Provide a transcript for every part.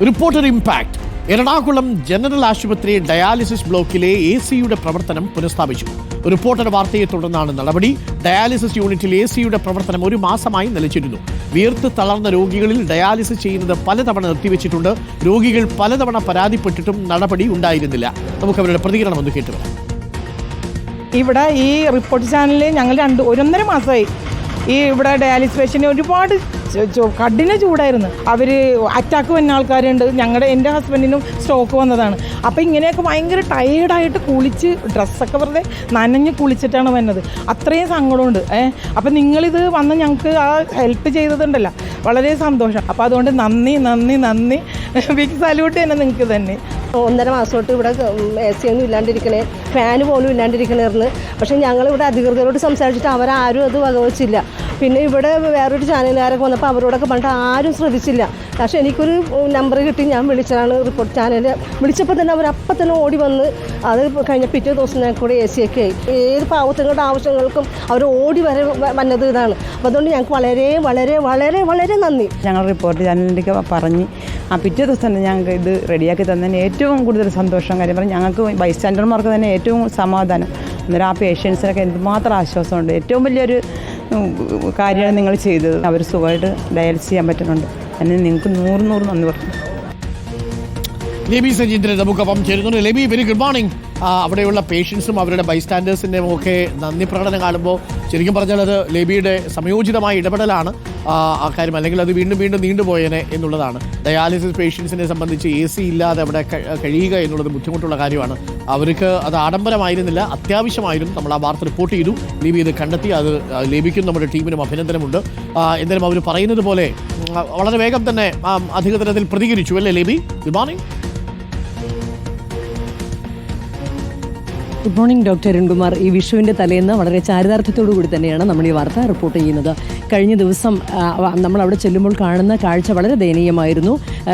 Reporter impact. Ernakulam general ആശുപത്രി dialysis ബ്ലോക്കിലെ AC-യുടെ പ്രവർത്തനം പുനഃസ്ഥാപിച്ചു. റിപ്പോർട്ടർ വാർത്തയെ തുടർന്നാണ് നടപടി. ഡയാലിസിസ് യൂണിറ്റിൽ AC-യുടെ പ്രവർത്തനം 1 മാസമായി നിലച്ചിരുന്നു. വിയർത്ത് തളർന്ന രോഗികളിൽ ഡയാലിസിസ് ചെയ്യുന്നത് പലതവണ നിർത്തിവെച്ചിട്ടുണ്ട്. രോഗികൾ പലതവണ പരാതിപ്പെട്ടിട്ടും നടപടി ഉണ്ടായിരുന്നില്ല. നമുക്ക് അവരുടെ പ്രതികരണം ഒന്ന് കേട്ടുവരാം. ഇവിടെ ഈ റിപ്പോർട്ട് ചാനലിൽ ഞങ്ങൾ 1.5 മാസമായി ഇവിടെ ഡയാലിസിസ് പേഷ്യൻ്റ് ഒരുപാട് കഠിന ചൂടായിരുന്നു. അവർ അറ്റാക്ക് വന്ന ആൾക്കാരുണ്ട്. എൻ്റെ ഹസ്ബൻഡിനും സ്ട്രോക്ക് വന്നതാണ്. അപ്പോൾ ഇങ്ങനെയൊക്കെ ഭയങ്കര ടയേർഡായിട്ട് കുളിച്ച് ഡ്രസ്സൊക്കെ വെറുതെ നനഞ്ഞ് കുളിച്ചിട്ടാണ് വന്നത്. അത്രയും സങ്കടമുണ്ട്. അപ്പോൾ നിങ്ങളിത് വന്ന് ഞങ്ങൾക്ക് ആ ഹെൽപ്പ് ചെയ്തതുണ്ടല്ലോ, വളരെ സന്തോഷം. അപ്പോൾ അതുകൊണ്ട് നന്ദി ബിഗ് സല്യൂട്ട് തന്നെ നിങ്ങൾക്ക് തന്നെ. 1.5 മാസമായിട്ട് ഇവിടെ AC ഒന്നും ഇല്ലാണ്ടിരിക്കണേ, ഫാന് പോലും ഇല്ലാണ്ടിരിക്കണേർന്ന്. പക്ഷേ ഞങ്ങളിവിടെ അധികൃതരോട് സംസാരിച്ചിട്ട് അവരാരും അത് വകവച്ചില്ല. പിന്നെ ഇവിടെ വേറൊരു ചാനലുകാരൊക്കെ വന്നപ്പോൾ അവരോടൊക്കെ പറഞ്ഞിട്ട് ആരും ശ്രദ്ധിച്ചില്ല. പക്ഷേ എനിക്കൊരു നമ്പർ കിട്ടി, ഞാൻ വിളിച്ചതാണ് റിപ്പോർട്ട് ചാനൽ. വിളിച്ചപ്പോൾ തന്നെ അവരപ്പം തന്നെ ഓടി വന്ന് അത് കഴിഞ്ഞ പിറ്റേ ദിവസം ഞങ്ങൾക്ക് കൂടെ AC ഒക്കെ ആയി. ഏത് പാവത്തുങ്ങളുടെ ആവശ്യങ്ങൾക്കും അവർ ഓടി വന്നത് ഇതാണ്. അപ്പോൾ അതുകൊണ്ട് ഞങ്ങൾക്ക് വളരെ വളരെ വളരെ വളരെ നന്ദി. ഞങ്ങൾ റിപ്പോർട്ട് ചാനലിലേക്ക് പറഞ്ഞ് പിറ്റേ ദിവസം തന്നെ ഞങ്ങൾക്ക് ഇത് റെഡിയാക്കി തന്നതിന് ഏറ്റവും കൂടുതൽ സന്തോഷം. കാര്യം പറഞ്ഞാൽ ഞങ്ങൾക്ക് ബൈസ്റ്റാൻഡർമാർക്ക് തന്നെ ഏറ്റവും സമാധാനം. അന്നേരം ആ പേഷ്യൻസിനൊക്കെ എന്തുമാത്രം ആശ്വാസമുണ്ട്. ഏറ്റവും വലിയൊരു കാര്യമാണ് നിങ്ങൾ ചെയ്തത്. അവർ സുഖമായിട്ട് ഡയാലിസിസ് ചെയ്യാൻ പറ്റുന്നുണ്ട്. അതിന് നിങ്ങൾക്ക് 100 നന്ദി പറഞ്ഞു. ലേബി സജീന്ദ്രൻ നമുക്കൊപ്പം ചേരുന്നുണ്ട്. ലേബി, വെരി ഗുഡ് മോർണിംഗ്. അവിടെയുള്ള പേഷ്യൻസും അവരുടെ ബൈസ്റ്റാൻഡേഴ്സിൻ്റെയും ഒക്കെ നന്ദി പ്രകടനം കാണുമ്പോൾ ശരിക്കും പറഞ്ഞാൽ അത് ലേബിയുടെ സമയോചിതമായ ഇടപെടലാണ് ആ കാര്യം, അല്ലെങ്കിൽ അത് വീണ്ടും നീണ്ടുപോയേനെ എന്നുള്ളതാണ്. ഡയാലിസിസ് പേഷ്യൻസിനെ സംബന്ധിച്ച് AC ഇല്ലാതെ അവിടെ കഴിയുക എന്നുള്ളത് ബുദ്ധിമുട്ടുള്ള കാര്യമാണ്. അവർക്ക് അത് ആഡംബരമായിരുന്നില്ല, അത്യാവശ്യമായിരുന്നു. നമ്മൾ ആ വാർത്ത റിപ്പോർട്ട് ചെയ്തു. ലേബി ഇത് കണ്ടെത്തി. അത് ലേബിക്കും നമ്മുടെ ടീമിനും അഭിനന്ദനമുണ്ട്. എന്തായാലും അവർ പറയുന്നത് പോലെ വളരെ വേഗം തന്നെ അധികൃതരതിൽ പ്രതികരിച്ചു അല്ലേ ലേബി? Good morning. Good morning doctor Arunkumar. ഈ വിഷുവിൻ്റെ തലേന്ന് വളരെ ചാരിതാർത്ഥ്യത്തോടു കൂടി തന്നെയാണ് നമ്മൾ ഈ വാർത്ത റിപ്പോർട്ട് ചെയ്യുന്നത്. കഴിഞ്ഞ ദിവസം നമ്മൾ അവിടെ ചെല്ലുമ്പോൾ കാണുന്ന കാഴ്ച വളരെ ദയനീയമായിരുന്നു.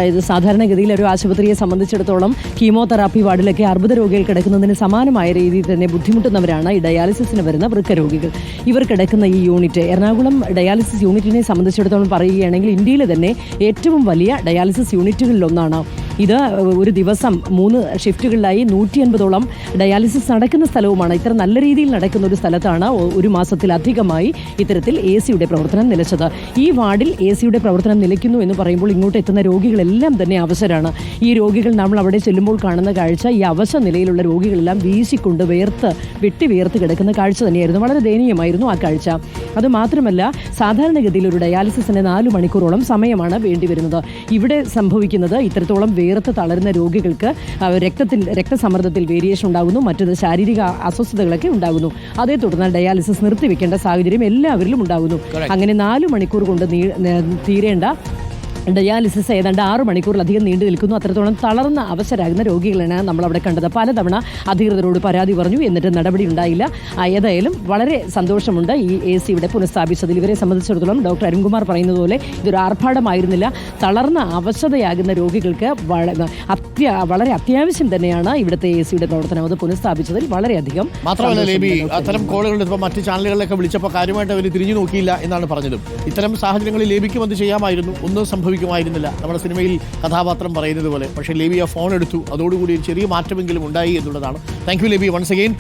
ഇത് സാധാരണഗതിയിൽ ഒരു ആശുപത്രിയെ സംബന്ധിച്ചിടത്തോളം കീമോതെറാപ്പി വാർഡിലൊക്കെ അർബുദ രോഗികൾ കിടക്കുന്നതിന് സമാനമായ രീതിയിൽ തന്നെ ബുദ്ധിമുട്ടുന്നവരാണ് ഈ ഡയാലിസിസിന് വരുന്ന വൃക്ക രോഗികൾ. ഇവർ കിടക്കുന്ന ഈ യൂണിറ്റ്, എറണാകുളം ഡയാലിസിസ് യൂണിറ്റിനെ സംബന്ധിച്ചിടത്തോളം പറയുകയാണെങ്കിൽ ഇന്ത്യയിലെ തന്നെ ഏറ്റവും വലിയ ഡയാലിസിസ് യൂണിറ്റുകളിലൊന്നാണ് ഇത്. ഒരു ദിവസം 3 ഷിഫ്റ്റുകളിലായി 150ഓളം ഡയാലിസിസ് നടക്കുന്ന സ്ഥലവുമാണ്. ഇത്ര നല്ല രീതിയിൽ നടക്കുന്ന ഒരു സ്ഥലത്താണ് 1 മാസത്തിലധികമായി ഇത്തരത്തിൽ AC-യുടെ പ്രവർത്തനം നിലച്ചത്. ഈ വാർഡിൽ AC-യുടെ പ്രവർത്തനം നിലയ്ക്കുന്നു എന്ന് പറയുമ്പോൾ ഇങ്ങോട്ട് എത്തുന്ന രോഗികളെല്ലാം തന്നെ അവശരാണ്. ഈ രോഗികൾ നമ്മൾ അവിടെ ചെല്ലുമ്പോൾ കാണുന്ന കാഴ്ച, ഈ അവശ നിലയിലുള്ള രോഗികളെല്ലാം വീശിക്കൊണ്ട് വെട്ടി കിടക്കുന്ന കാഴ്ച തന്നെയായിരുന്നു. വളരെ ദയനീയമായിരുന്നു ആ കാഴ്ച. അതുമാത്രമല്ല, സാധാരണഗതിയിൽ ഒരു ഡയാലിസിസിന് 4 മണിക്കൂറോളം സമയമാണ് വേണ്ടിവരുന്നത്. ഇവിടെ സംഭവിക്കുന്നത് ഇത്തരത്തോളം വേർത്ത് തളരുന്ന രോഗികൾക്ക് രക്തസമ്മർദ്ദത്തിൽ വേരിയേഷൻ ഉണ്ടാകുന്നു, മറ്റൊരു ശാരീരിക അസ്വസ്ഥതകളൊക്കെ ഉണ്ടാകുന്നു. അതേ തുടർന്ന് ഡയാലിസിസ് നിർത്തിവെക്കേണ്ട സാഹചര്യം എല്ലാവരിലും ഉണ്ടാകുന്നു. അങ്ങനെ 4 മണിക്കൂർ കൊണ്ട് തീരേണ്ട ഡയാലിസിസ് ഏതാണ്ട് 6 മണിക്കൂറിലധികം നീണ്ടു നിൽക്കുന്നു. അത്രത്തോളം തളർന്ന അവശരാകുന്ന രോഗികളാണ് നമ്മളവിടെ കണ്ടത്. പലതവണ അധികൃതരോട് പരാതി പറഞ്ഞു, എന്നിട്ട് നടപടി ഉണ്ടായില്ല. ഏതായാലും വളരെ സന്തോഷമുണ്ട് ഈ AC-യുടെ പുനഃസ്ഥാപിച്ചതിൽ. ഇവരെ സംബന്ധിച്ചിടത്തോളം ഡോക്ടർ അരുൺകുമാർ പറയുന്നത് പോലെ ഇതൊരു ആർഭാടമായിരുന്നില്ല. തളർന്ന അവശതയാകുന്ന രോഗികൾക്ക് വളരെ അത്യാവശ്യം തന്നെയാണ് ഇവിടുത്തെ AC-യുടെ പ്രവർത്തനം. അത് പുനഃസ്ഥാപിച്ചതിൽ വളരെയധികം. മാത്രമല്ല ലേബി, അത്തരം കോളുകളുണ്ട്. ഇപ്പോൾ മറ്റ് ചാനലുകളിലൊക്കെ വിളിച്ചപ്പോൾ കാര്യമായിട്ട് അവർ തിരിഞ്ഞു നോക്കിയില്ല എന്നാണ് പറഞ്ഞതും. ഇത്തരം സാഹചര്യങ്ങളിൽ ലേബിക്കും അത് ചെയ്യാമായിരുന്നു, ഒന്നും സംഭവിക്കുമായിരുന്നില്ല. നമ്മുടെ സിനിമയിൽ കഥാപാത്രം പറയുന്നത് പോലെ. പക്ഷേ ലേബി ആ ഫോൺ എടുത്തു. അതോടുകൂടി ഒരു ചെറിയ മാറ്റമെങ്കിലും ഉണ്ടായി എന്നുള്ളതാണ്. താങ്ക് യു ലേബി വൺസ് അഗെയിൻ.